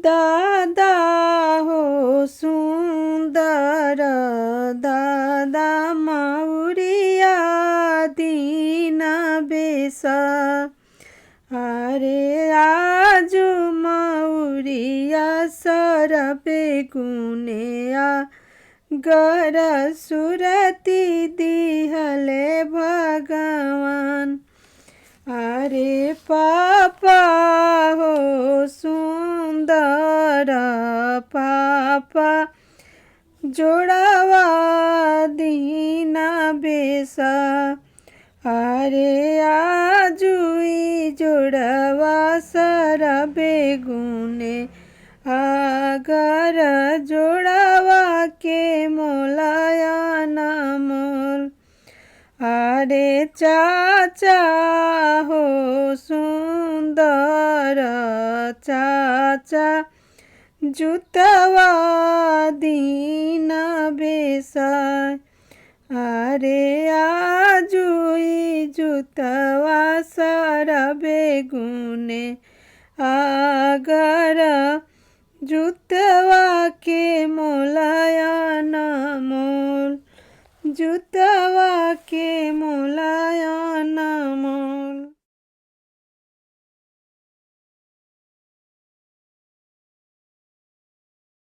दादा हो सुंदर दादा माउरिया दीना बेसा अरे आजु माउरिया सरबे गुनेया गर सुरती दिहले भगवान अरे पापा हो सुंदर पापा जोड़ावा दीना बेसा अरे आजुई जोड़वा सरबे गुने अगर जोड़वा के मोलाया न मोल अरे चाचा हो सुंदर चाचा जुतवा दीना बेसा अरे आजुई जुतवा सरबे गुने अगर जुतवा के मोलाया न मोल जुतवा के